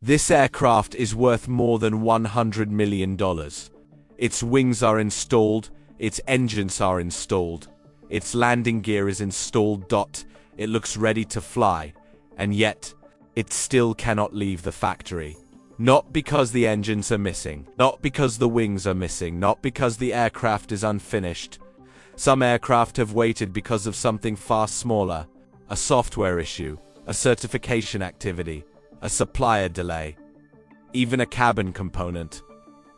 This aircraft is worth more than $100 million. Its wings are installed, its engines are installed, its landing gear is installed. It looks ready to fly, and yet, it still cannot leave the factory. Not because the engines are missing, not because the wings are missing, not because the aircraft is unfinished. Some aircraft have waited because of something far smaller, a software issue, a certification activity, a supplier delay, even a cabin component.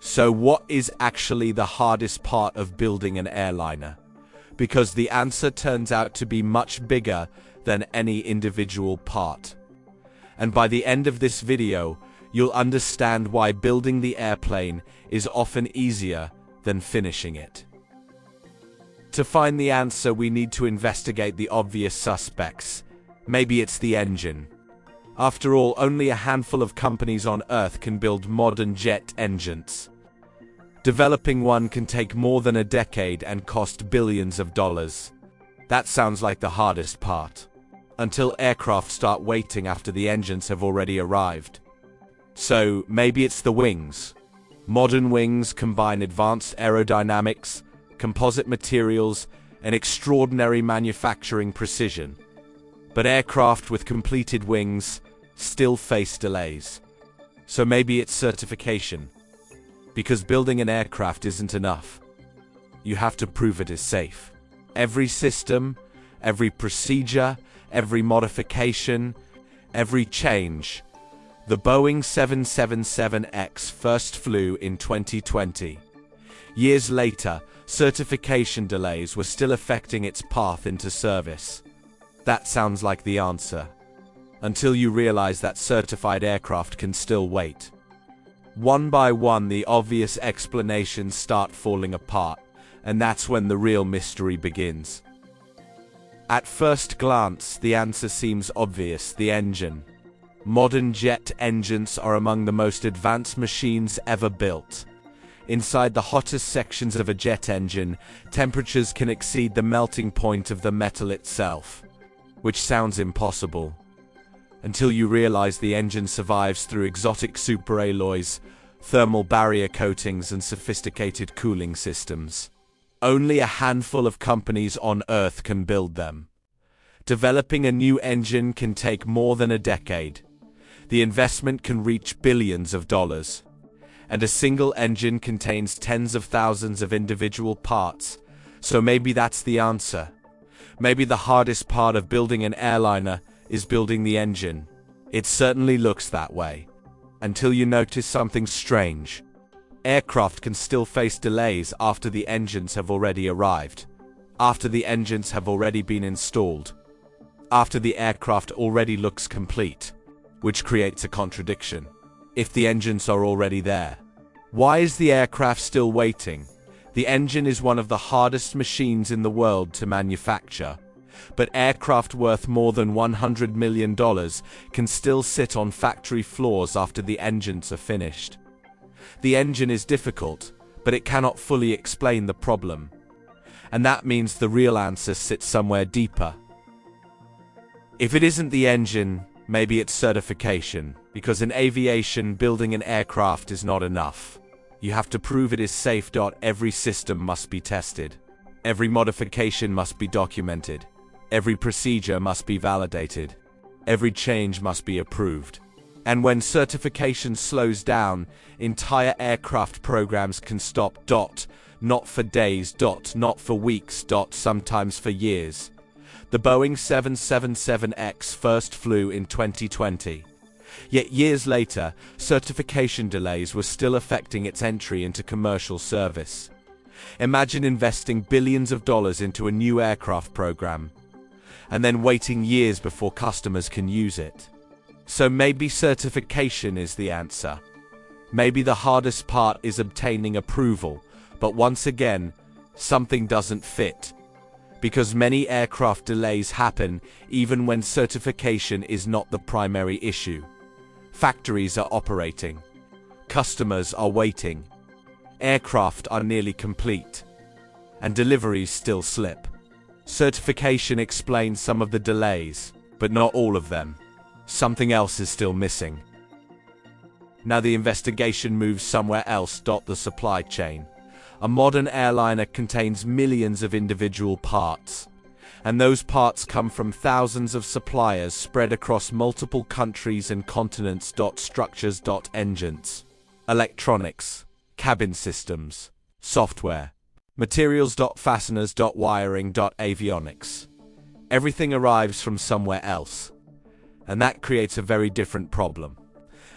So what is actually the hardest part of building an airliner? Because the answer turns out to be much bigger than any individual part. And by the end of this video, you'll understand why building the airplane is often easier than finishing it. To find the answer, we need to investigate the obvious suspects. Maybe it's the engine. After all, only a handful of companies on Earth can build modern jet engines. Developing one can take more than a decade and cost billions of dollars. That sounds like the hardest part. Until aircraft start waiting after the engines have already arrived. So, maybe it's the wings. Modern wings combine advanced aerodynamics, composite materials, and extraordinary manufacturing precision. But aircraft with completed wings still face delays. So maybe it's certification. Because building an aircraft isn't enough. You have to prove it is safe. Every system, every procedure, every modification, every change. The Boeing 777X first flew in 2020. Years later, certification delays were still affecting its path into service. That sounds like the answer. Until you realize that certified aircraft can still wait. One by one, the obvious explanations start falling apart, and that's when the real mystery begins. At first glance, the answer seems obvious: the engine. Modern jet engines are among the most advanced machines ever built. Inside the hottest sections of a jet engine, temperatures can exceed the melting point of the metal itself. Which sounds impossible. Until you realize the engine survives through exotic superalloys, thermal barrier coatings, and sophisticated cooling systems. Only a handful of companies on Earth can build them. Developing a new engine can take more than a decade. The investment can reach billions of dollars. And a single engine contains tens of thousands of individual parts. So maybe that's the answer. Maybe the hardest part of building an airliner is building the engine. It certainly looks that way. Until you notice something strange. Aircraft can still face delays after the engines have already arrived. After the engines have already been installed. After the aircraft already looks complete. Which creates a contradiction. If the engines are already there, why is the aircraft still waiting? The engine is one of the hardest machines in the world to manufacture. But aircraft worth more than $100 million can still sit on factory floors after the engines are finished. The engine is difficult, but it cannot fully explain the problem. And that means the real answer sits somewhere deeper. If it isn't the engine, maybe it's certification. Because in aviation, building an aircraft is not enough. You have to prove it is safe. Every system must be tested. Every modification must be documented. Every procedure must be validated. Every change must be approved. And when certification slows down, entire aircraft programs can stop. Not for days. Not for weeks. Sometimes for years. The Boeing 777X first flew in 2020. Yet years later, certification delays were still affecting its entry into commercial service. Imagine investing billions of dollars into a new aircraft program, and then waiting years before customers can use it. So maybe certification is the answer. Maybe the hardest part is obtaining approval, but once again, something doesn't fit. Because many aircraft delays happen even when certification is not the primary issue. Factories are operating. Customers are waiting. Aircraft are nearly complete. And deliveries still slip. Certification explains some of the delays, but not all of them. Something else is still missing. Now the investigation moves somewhere else. The supply chain. A modern airliner contains millions of individual parts, and those parts come from thousands of suppliers spread across multiple countries and continents. Structures. Engines, electronics, cabin systems, software, materials. Fasteners. Wiring. Avionics. Everything arrives from somewhere else, and that creates a very different problem.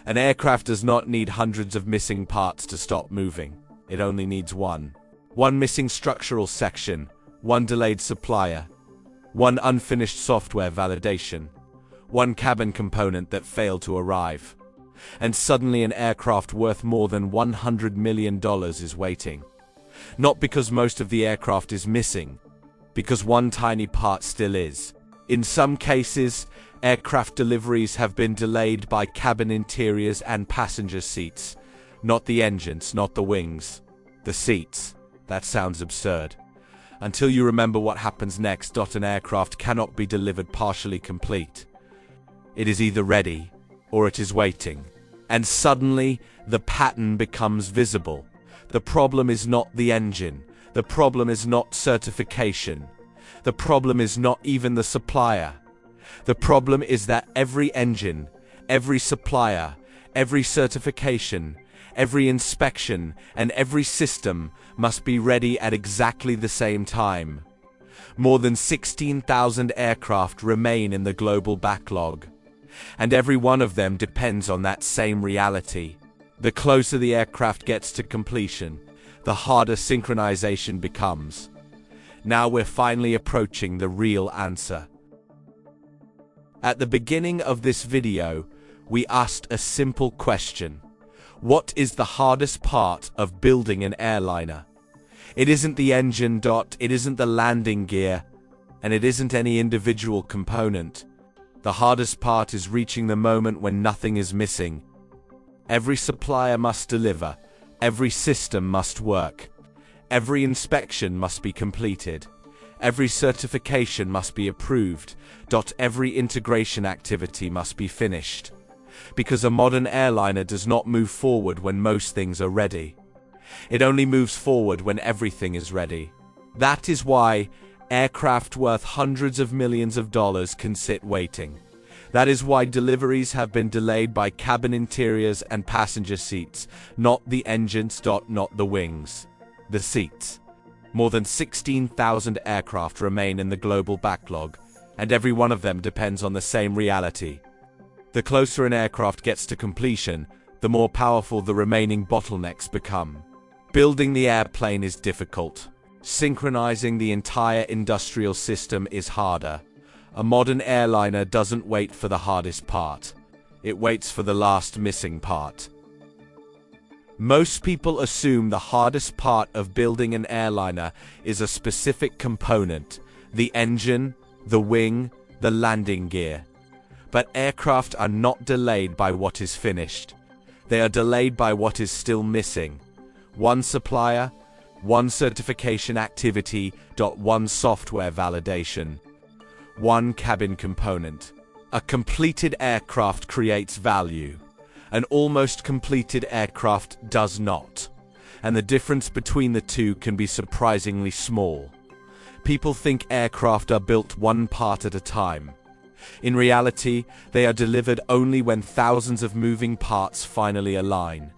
An aircraft does not need hundreds of missing parts to stop moving. It only needs one. One missing structural section, one delayed supplier, one unfinished software validation, one cabin component that failed to arrive. And suddenly an aircraft worth more than $100 million is waiting. Not because most of the aircraft is missing, because one tiny part still is. In some cases, aircraft deliveries have been delayed by cabin interiors and passenger seats. Not the engines, not the wings. The seats. That sounds absurd. Until you remember what happens next. An aircraft cannot be delivered partially complete. It is either ready, or it is waiting. And suddenly, the pattern becomes visible. The problem is not the engine. The problem is not certification. The problem is not even the supplier. The problem is that every engine, every supplier, every certification, every inspection, and every system must be ready at exactly the same time. More than 16,000 aircraft remain in the global backlog, and every one of them depends on that same reality. The closer the aircraft gets to completion, the harder synchronization becomes. Now we're finally approaching the real answer. At the beginning of this video, we asked a simple question. What is the hardest part of building an airliner? It isn't the engine. It isn't the landing gear, and it isn't any individual component. The hardest part is reaching the moment when nothing is missing. Every supplier must deliver. Every system must work. Every inspection must be completed. Every certification must be approved. Every integration activity must be finished. Because a modern airliner does not move forward when most things are ready. It only moves forward when everything is ready. That is why aircraft worth hundreds of millions of dollars can sit waiting. That is why deliveries have been delayed by cabin interiors and passenger seats, not the engines. Not the wings. The seats. More than 16,000 aircraft remain in the global backlog, and every one of them depends on the same reality. The closer an aircraft gets to completion, the more powerful the remaining bottlenecks become. Building the airplane is difficult. Synchronizing the entire industrial system is harder. A modern airliner doesn't wait for the hardest part. It waits for the last missing part. Most people assume the hardest part of building an airliner is a specific component, the engine, the wing, the landing gear. But aircraft are not delayed by what is finished. They are delayed by what is still missing. One supplier, one certification activity. One software validation. One cabin component. A completed aircraft creates value. An almost completed aircraft does not. And the difference between the two can be surprisingly small. People think aircraft are built one part at a time. In reality, they are delivered only when thousands of moving parts finally align.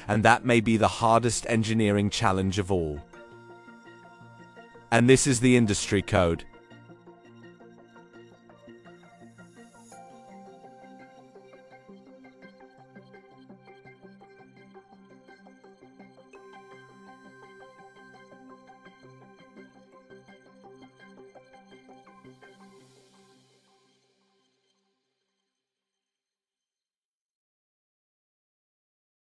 And that may be the hardest engineering challenge of all. And this is the industry code.